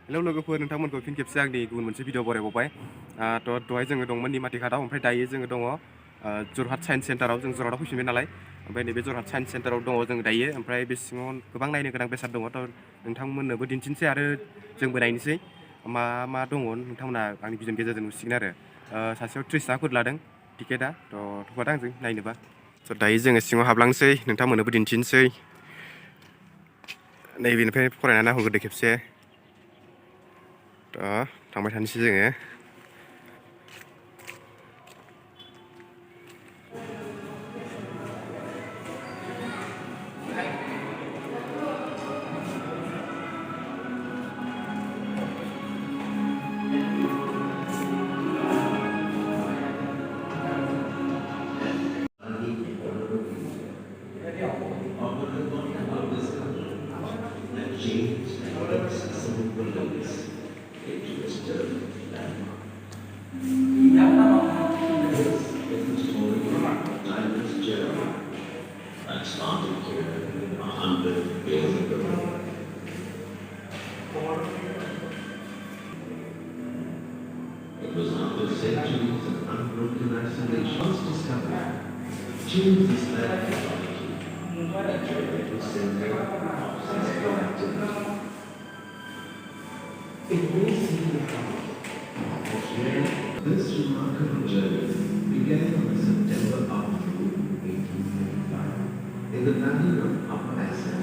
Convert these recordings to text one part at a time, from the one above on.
Hello लोगोफोर नोंथांमोनखौ fin खेबसे आंनि गुबुन मोनसे भिडिअ बरायबावबाय दहाय जोङो दंमोन निमाथि घाटआव ओमफ्राय दायो जोङो दङ जरहाट साइन्स सेन्टाराव जों जरहाटआव फैफिनबाय नालाय ओमफ्राय नैबे जरहाट साइन्स सेन्टाराव दङ जों दायो ओमफ्राय बे सिङाव गोबां नायनो गोनां बेसाद दङ नोंथांमोननोबो दिन्थिनोसै आरो जोंबो नायनोसै मा मा दङ नोंथांमोना आंनि भिडिअनि गेजेरजों नुसिगोन आरो सासेयाव 30 थाखाफोर लादों टिकेटआ थगादा आंजों नायनोबा दायो जोङो सिङाव हाबलांसै नोंथांमोननोबो दिन्थिनोसै नैबेनिफ्राय फरायनानै नायहरग्रोदो खेबसे थांबाय थानोसै जोङो Started here 100 years ago. It was after centuries of unbroken isolation's discovery, changed this land mythology, it was center of physical activity. It may seem this remarkable journey began on September afternoon 1845 in the valley of Upper Assam.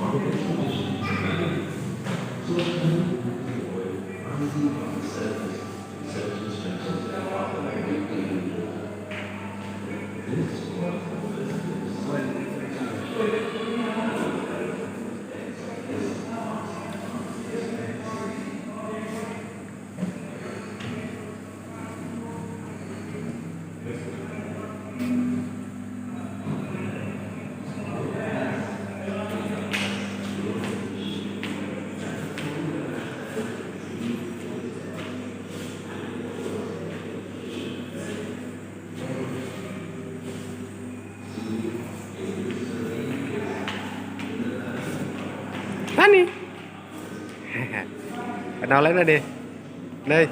On an expedition to Valley, so a tiny boy rising on the surface in certain stretches of this was the first Nani? Nào lấy này đi. Đây.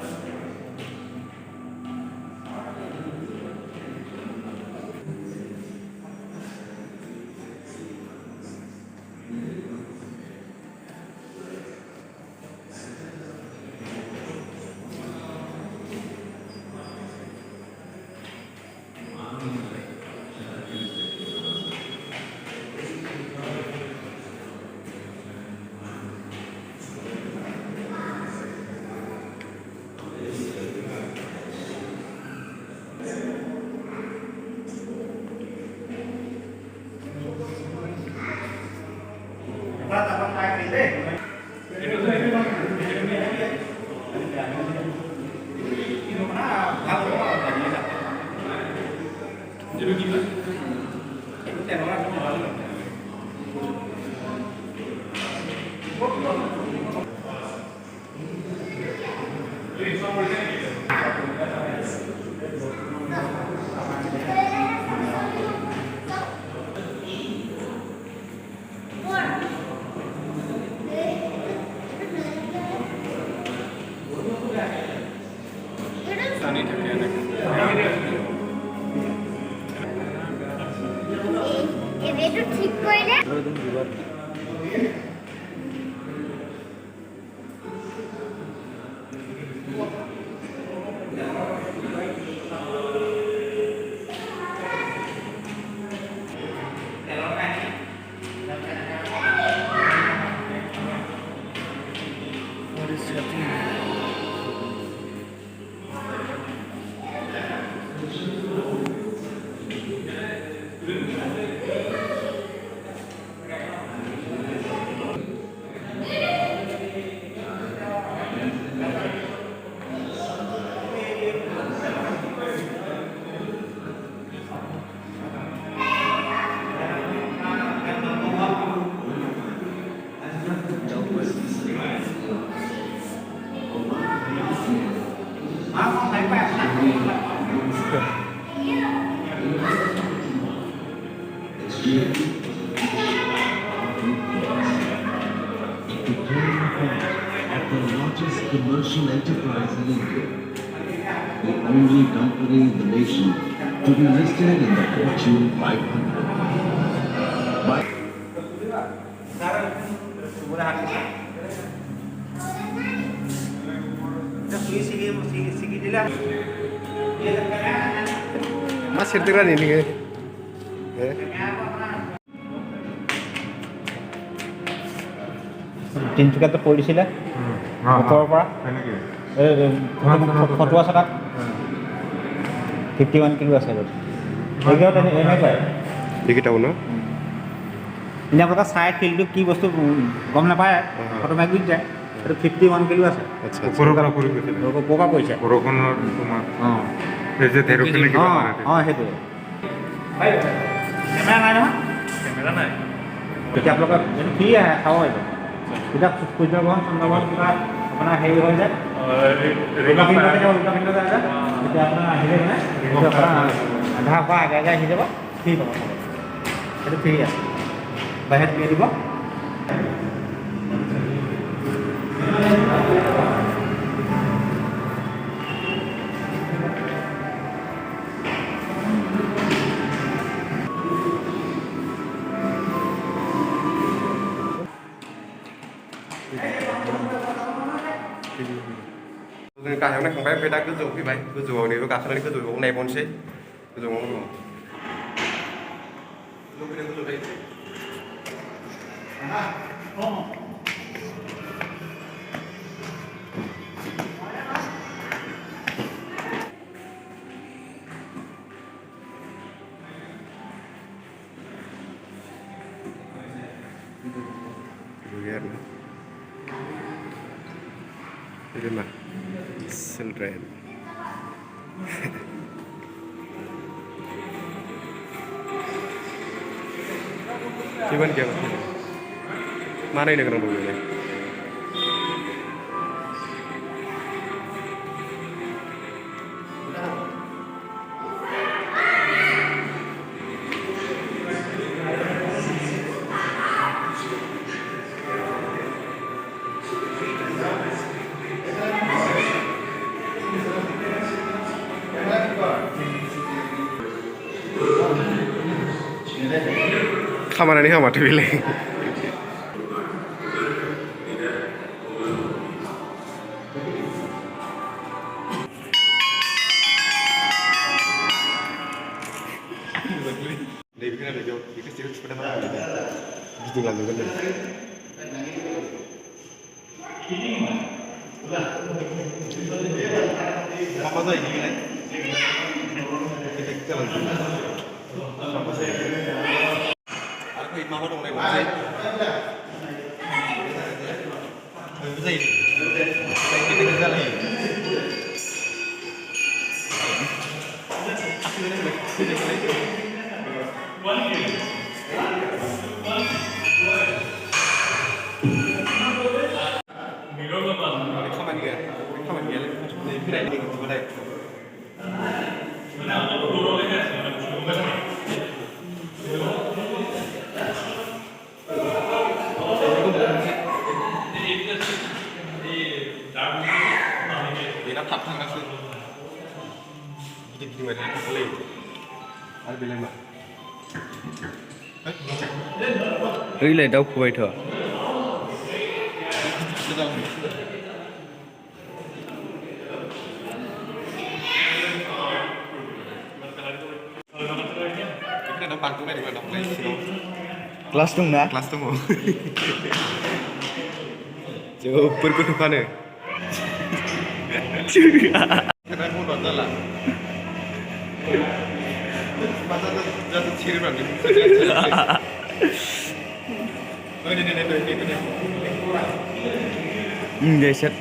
a turning point at the largest commercial enterprise in India, the only company in the nation to be listed in the Fortune 500. By Mas sirtiran ini ke? তিনিচুকীয়াত পৰিছিলে ওপৰৰ পৰা photo আছে তাত 51 kilo আছে এইকেইটাও এনেকুৱাই এইকেইটাও ন এনে আপোনালোকে চাই ফিল্ডটো কি বস্তু গম নাপায় ফটো মাৰি গুচি যায় এইটো 51 কিলো আছে আচ্ছা ওপৰৰ পৰা পৰি গৈছিলে পকা পৰিছে বৰষুণৰ তোমাৰ অঁ এই যে ঢেৰকিলি কিবা অঁ মানে অঁ সেইটোৱে কেমেৰা নাই নহয় কেমেৰা নাই তেতিয়া আপোনালোকে যদি ফ্ৰী আহে চাব পাৰিব তেতিয়া সূৰ্যগ্ৰহণ চন্দ্ৰগ্ৰহণ কিবা আপোনাৰ হেৰি হৈ যায় উল্টা পিন্ধ যায় তেতিয়া আপোনাৰ আহিলে মানে আধা পৰা আগে আগে আহি যাব ফ্ৰী পাব সেইটো ফ্ৰী আছে বাহিৰত দিয়ে দিব जों गाहायाव नायखांबाय ओमफ्राय दा गोजौआव फैबाय गोजौआव नैबे गाखोनानै गोजौआव नायबावनोसै गोजौआव दङ गोजौ थायो Ini mah sentren. Cuman dia mana ini kena bulu ini? Kamarane sama tuh pilih. Dewi kan ada jauh, dikasih sepeda mana? Gitu lanjut kan? Apa tuh ini kan? Kita lanjut. Apa sih? Aku itu mau dong nih, masih. Masih. Kita bisa lagi. Nó thật hơn các sự Gini mà nó lên Ở bên lên mà ấy là đâu quay thở Cái nó bằng cũng này được rồi, đọc này kelas dong na Kelas tuh mau Coba perkutukannya Karena mau nonton lah Masa jatuh ciri banget Oh ini dahsyat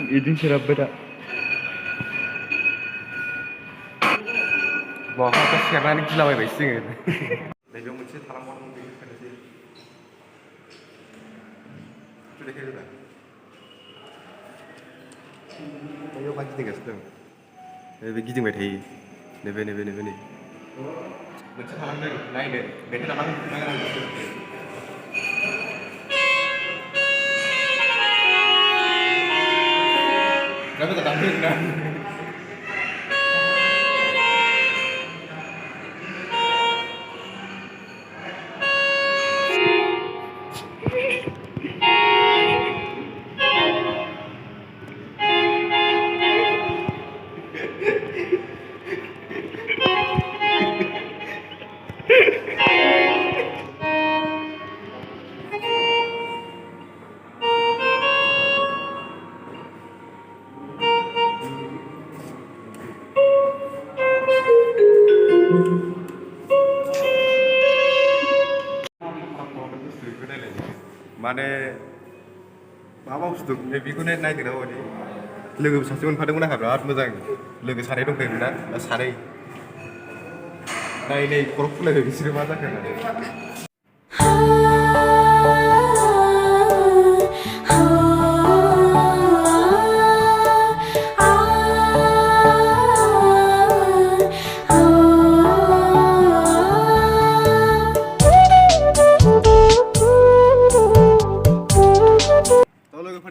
itu serap beda Wah, kok siaran gila banget sih gitu. Lebih mungkin salah mau ngomong gitu sih. Sudah kayak gitu. Ayo pagi tinggal sedang. बे गिदिंबाय थायो नैबे नैबे नैबे नै मोनसे थालांदों नायदो बेखौ लानांगौ Kenapa tak tampil kan? माने माबा बुस्थु बेखौनो नायदों ना माने लोगो सासे मोनफादोंमोन आंहा बिराद मोजां लोगो सानै दंखायोमोन ना सानै नाय नै खर' फुलायबाय बिसोरो मा जाखो होननानै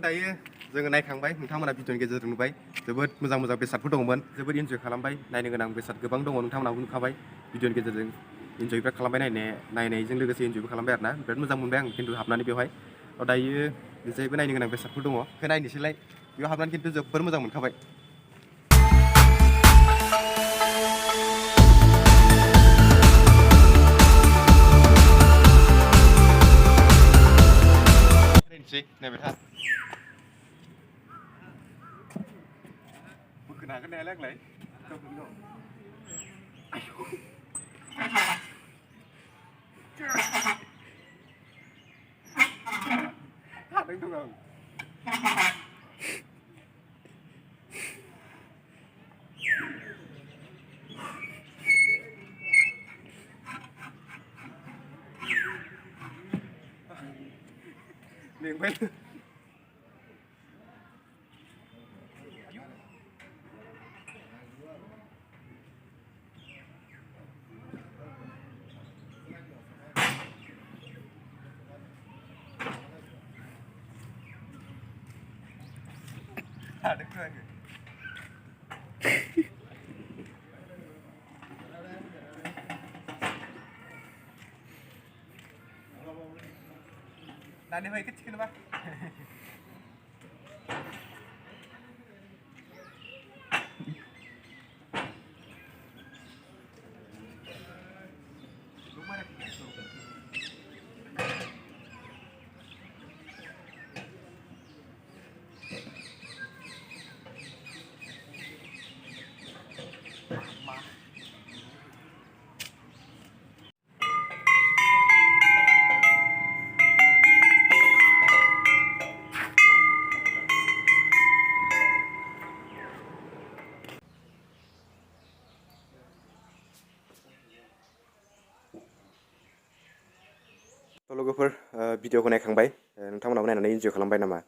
दायो जोङो नायखांबाय नोंथांमोना भिडिअनि गेजेरजों नुबाय जोबोद मोजां मोजां बेसादफोर दंमोन जोबोद इन्जय खालामबाय नायनो गोनां बेसाद गोबां दङ नोंथांमोनाबो नुखाबाय भिडिअनि गेजेरजों इन्जय बिराद खालामबाय नायनायजों लोगोसे इन्जयबो खालामबाय आरोना बिराद मोजां मोनबाय आं खिन्थु हाबनानै बेवहाय दायो जेबो नायनो गोनां बेसादफोर दङ बेखौ नायनोसैलाय बेयाव हाबनानै खिन्थु जोबोर मोजां मोनखाबाय नायनोसै नायबाय था बोखोनो हागोन ना हायालाय आंलाय हादों दं आं मेंबाय हादों आङो दानि बायदि थिखोनोबा लोगोफोर भिडिअखौ नायखांबाय नोंथांमोनाबो नायनानै इन्जय खालामबाय नामा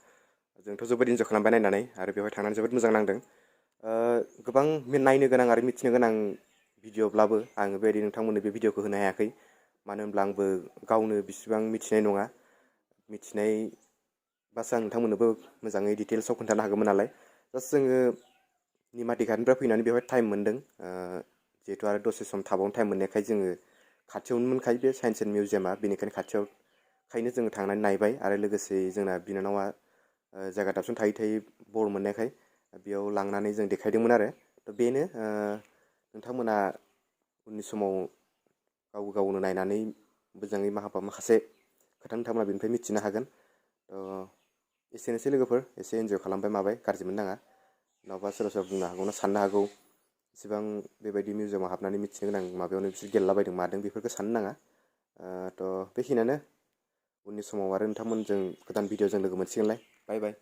जोंथ' जोबोद इन्जय खालामबाय नायनानै आरो बेवहाय थांनानै जोबोद मोजां नांदों गोबां नायनो गोनां आरो मिथिनो गोनां भिडिअब्लाबो आङो बेबायदि नोंथांमोननो बे भिडिअखौ होनो हायाखै मानो होनब्ला आंबो गावनो बिसिबां मिथिनाय नङा मिथिनायबासो आं नोंथांमोननोबो मोजाङै डिटेल्सआव खोन्थानो हागौमोन नालाय जास्ट जोङो निमाथि घाटनिफ्राय फैनानै बेवहाय टाइम मोन्दों जिहेतु आरो दसे सम थाबावनो टाइम मोननायखाय जोङो खाथियावनो मोनखायो बे साइन्स एन्ड मिउजियामा बेनिखायनो खाथियावखायनो जोङो थांनानै नायबाय आरो लोगोसे जोंना बिनानावा जायगा दाबसेयाव थायै थायै बर मोननायखाय बेयाव लांनानै जों देखायदोंमोन आरो बेनो नोंथांमोना उननि समाव गावनो नायनानै मोजाङै माखासे खोथा नोंथांमोना बेनिफ्राय मिथिनो हागोन एसेनोसै लोगोफोर एसे इन्जय खालामबाय माबाय गाज्रि मोननो नाङा नङाबा सोरबा सोरबा बुंनो हागौ ना साननो हागौ इसिबां बेबायदि मिउजियामाव हाबनानै मिथिनो गोनां माबायावनो बिसोर गेलेलाबायदों मादों बेफोरखौ साननो नाङा बेखिनियानो उननि समाव आरो नोंथांमोनजों गोदान भिडिअजों लोगो मोनसिगोनलाय बाय बाय